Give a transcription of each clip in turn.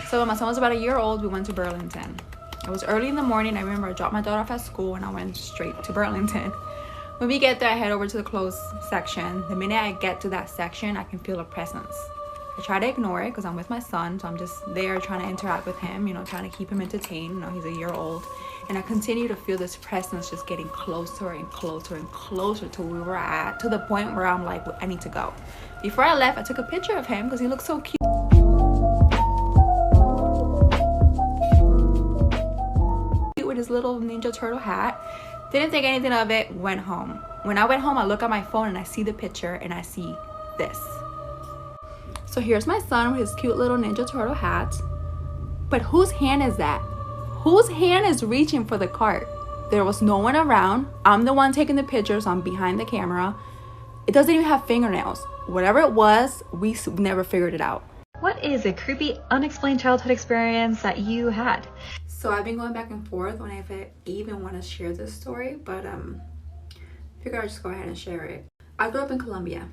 So when my son was about a year old, we went to Burlington. It was early in the morning. I remember I dropped my daughter off at school and I went straight to Burlington. When we get there, I head over to the clothes section. The minute I get to that section, I can feel a presence. I try to ignore it because I'm with my son, so I'm just there trying to interact with him, you know, trying to keep him entertained. You know, he's a year old. And I continue to feel this presence just getting closer and closer and closer to where we're at, to the point where I'm like, I need to go. Before I left, I took a picture of him because he looks so cute. With his little Ninja Turtle hat. Didn't think anything of it, went home. When I went home, I look at my phone and I see the picture and I see this. So here's my son with his cute little Ninja Turtle hat. But whose hand is that? Whose hand is reaching for the cart? There was no one around. I'm the one taking the pictures. I'm behind the camera. It doesn't even have fingernails. Whatever it was, we never figured it out. What is a creepy, unexplained childhood experience that you had? So I've been going back and forth on if I even want to share this story, but figure I'll just go ahead and share it. I grew up in Colombia.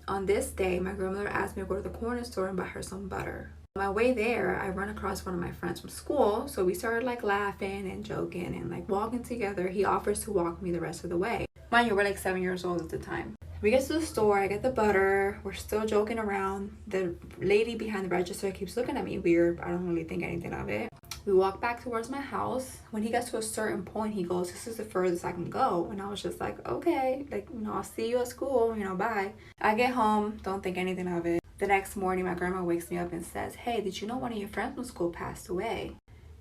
On this day, my grandmother asked me to go to the corner store and buy her some butter. On my way there, I run across one of my friends from school, so we started like laughing and joking and like walking together. He offers to walk me the rest of the way. Mind you, we're like 7 years old at the time. We get to the store, I get the butter, we're still joking around. The lady behind the register keeps looking at me weird. I don't really think anything of it. We walk back towards my house. When he gets to a certain point, he goes, "This is the furthest I can go." And I was just like, okay, like, you know, I'll see you at school, you know, bye. I get home, don't think anything of it. The next morning, my grandma wakes me up and says, "Hey, did you know one of your friends from school passed away?"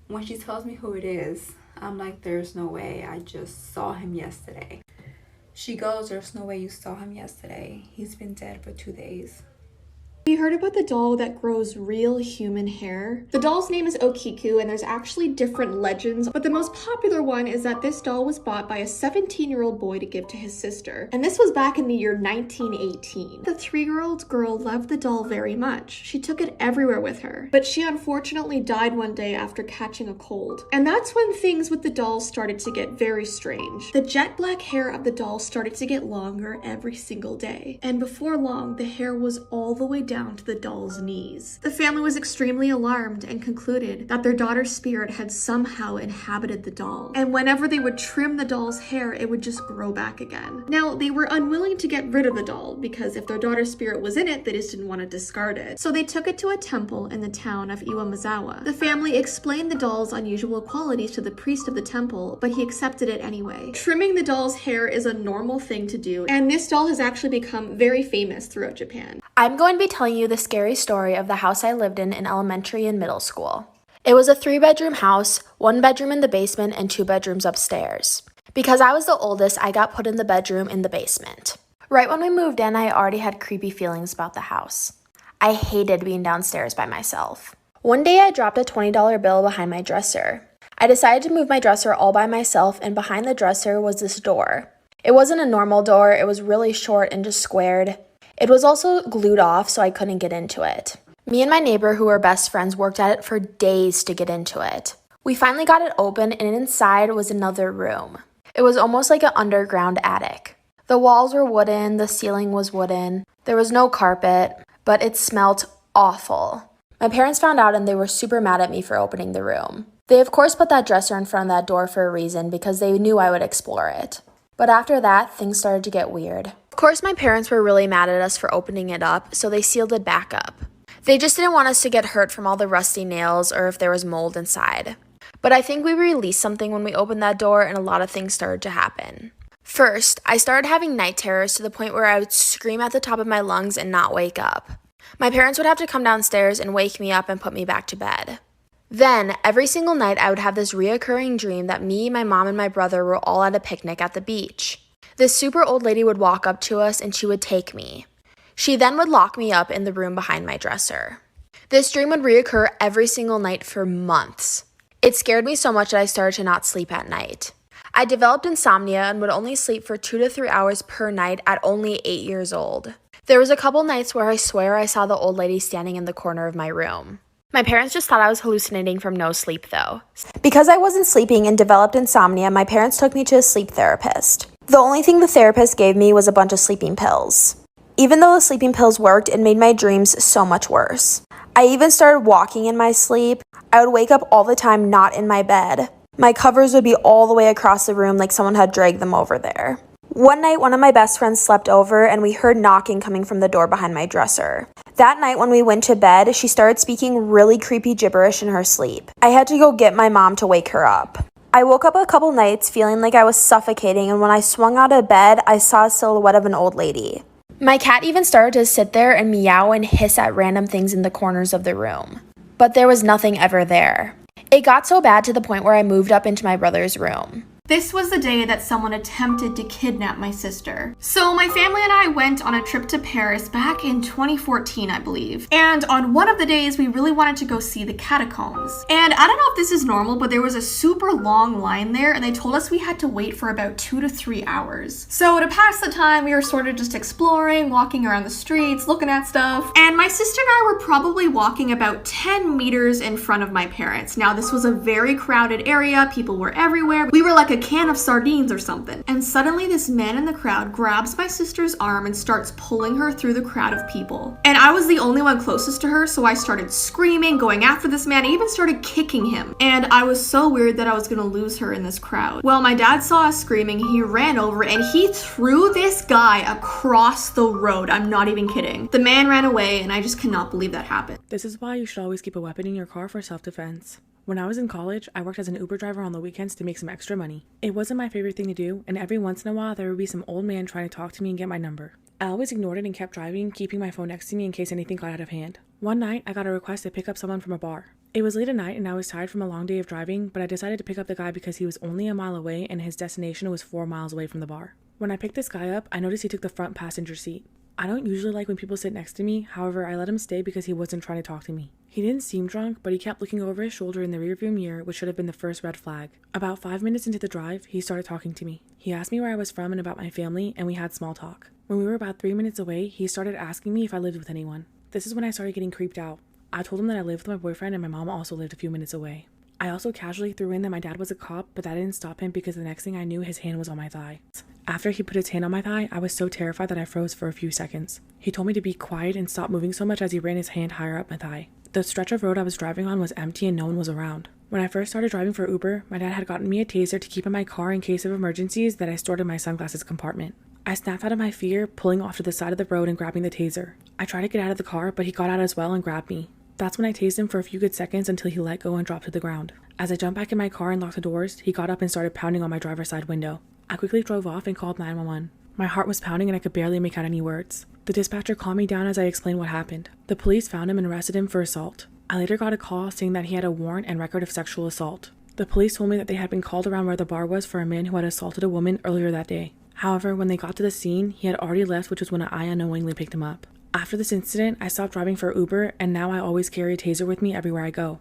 When she tells me who it is, I'm like, there's no way. I just saw him yesterday. She goes, "There's no way you saw him yesterday. He's been dead for 2 days." You heard about the doll that grows real human hair? The doll's name is Okiku, and there's actually different legends, but the most popular one is that this doll was bought by a 17-year-old boy to give to his sister. And this was back in the year 1918. The 3-year-old girl loved the doll very much. She took it everywhere with her, but she unfortunately died one day after catching a cold. And that's when things with the doll started to get very strange. The jet black hair of the doll started to get longer every single day. And before long, the hair was all the way down to the doll's knees. The family was extremely alarmed and concluded that their daughter's spirit had somehow inhabited the doll. And whenever they would trim the doll's hair, it would just grow back again. Now, they were unwilling to get rid of the doll because if their daughter's spirit was in it, they just didn't want to discard it. So they took it to a temple in the town of Iwamizawa. The family explained the doll's unusual qualities to the priest of the temple, but he accepted it anyway. Trimming the doll's hair is a normal thing to do, and this doll has actually become very famous throughout Japan. I'm going to be telling you the scary story of the house I lived in elementary and middle school. It was a 3-bedroom house, 1 bedroom in the basement and 2 bedrooms upstairs. Because I was the oldest, I got put in the bedroom in the basement. Right when we moved in, I already had creepy feelings about the house. I hated being downstairs by myself. One day I dropped a $20 bill behind my dresser. I decided to move my dresser all by myself, and behind the dresser was this door. It wasn't a normal door, it was really short and just squared. It was also glued off, so I couldn't get into it. Me and my neighbor, who were best friends, worked at it for days to get into it. We finally got it open, and inside was another room. It was almost like an underground attic. The walls were wooden, the ceiling was wooden. There was no carpet, but it smelled awful. My parents found out and they were super mad at me for opening the room. They of course put that dresser in front of that door for a reason because they knew I would explore it. But after that, things started to get weird. Of course, my parents were really mad at us for opening it up, so they sealed it back up. They just didn't want us to get hurt from all the rusty nails or if there was mold inside. But I think we released something when we opened that door and a lot of things started to happen. First, I started having night terrors to the point where I would scream at the top of my lungs and not wake up. My parents would have to come downstairs and wake me up and put me back to bed. Then, every single night, I would have this reoccurring dream that me, my mom, and my brother were all at a picnic at the beach. This super old lady would walk up to us and she would take me. She then would lock me up in the room behind my dresser. This dream would reoccur every single night for months. It scared me so much that I started to not sleep at night. I developed insomnia and would only sleep for 2 to 3 hours per night at only 8 years old. There was a couple nights where I swear I saw the old lady standing in the corner of my room. My parents just thought I was hallucinating from no sleep though. Because I wasn't sleeping and developed insomnia, my parents took me to a sleep therapist. The only thing the therapist gave me was a bunch of sleeping pills. Even though the sleeping pills worked, it made my dreams so much worse. I even started walking in my sleep. I would wake up all the time not in my bed. My covers would be all the way across the room like someone had dragged them over there. One night, one of my best friends slept over and we heard knocking coming from the door behind my dresser. That night when we went to bed, she started speaking really creepy gibberish in her sleep. I had to go get my mom to wake her up. I woke up a couple nights feeling like I was suffocating, and when I swung out of bed, I saw a silhouette of an old lady. My cat even started to sit there and meow and hiss at random things in the corners of the room. But there was nothing ever there. It got so bad to the point where I moved up into my brother's room. This was the day that someone attempted to kidnap my sister. So my family and I went on a trip to Paris back in 2014, I believe. And on one of the days, we really wanted to go see the catacombs. And I don't know if this is normal, but there was a super long line there, and they told us we had to wait for about 2 to 3 hours. So to pass the time, we were sort of just exploring, walking around the streets, looking at stuff. And my sister and I were probably walking about 10 meters in front of my parents. Now, this was a very crowded area. People were everywhere. We were like a can of sardines or something. And suddenly this man in the crowd grabs my sister's arm and starts pulling her through the crowd of people. And I was the only one closest to her, so I started screaming, going after this man. I even started kicking him. And I was so worried that I was gonna lose her in this crowd. Well, my dad saw us screaming, he ran over and he threw this guy across the road. I'm not even kidding. The man ran away and I just cannot believe that happened. This is why you should always keep a weapon in your car for self-defense. When I was in college, I worked as an Uber driver on the weekends to make some extra money. It wasn't my favorite thing to do, and every once in a while there would be some old man trying to talk to me and get my number. I always ignored it and kept driving, keeping my phone next to me in case anything got out of hand. One night, I got a request to pick up someone from a bar. It was late at night and I was tired from a long day of driving, but I decided to pick up the guy because he was only a mile away and his destination was 4 miles away from the bar. When I picked this guy up, I noticed he took the front passenger seat. I don't usually like when people sit next to me, however, I let him stay because he wasn't trying to talk to me. He didn't seem drunk, but he kept looking over his shoulder in the rearview mirror, which should have been the first red flag. About 5 minutes into the drive, he started talking to me. He asked me where I was from and about my family, and we had small talk. When we were about 3 minutes away, he started asking me if I lived with anyone. This is when I started getting creeped out. I told him that I lived with my boyfriend and my mom also lived a few minutes away. I also casually threw in that my dad was a cop, but that didn't stop him because the next thing I knew, his hand was on my thigh. After he put his hand on my thigh, I was so terrified that I froze for a few seconds. He told me to be quiet and stop moving so much as he ran his hand higher up my thigh. The stretch of road I was driving on was empty and no one was around. When I first started driving for Uber, my dad had gotten me a taser to keep in my car in case of emergencies that I stored in my sunglasses compartment. I snapped out of my fear, pulling off to the side of the road and grabbing the taser. I tried to get out of the car, but he got out as well and grabbed me. That's when I tased him for a few good seconds until he let go and dropped to the ground. As I jumped back in my car and locked the doors, he got up and started pounding on my driver's side window. I quickly drove off and called 911. My heart was pounding and I could barely make out any words. The dispatcher calmed me down as I explained what happened. The police found him and arrested him for assault. I later got a call saying that he had a warrant and record of sexual assault. The police told me that they had been called around where the bar was for a man who had assaulted a woman earlier that day. However, when they got to the scene, he had already left, which was when I unknowingly picked him up. After this incident, I stopped driving for Uber, and now I always carry a taser with me everywhere I go.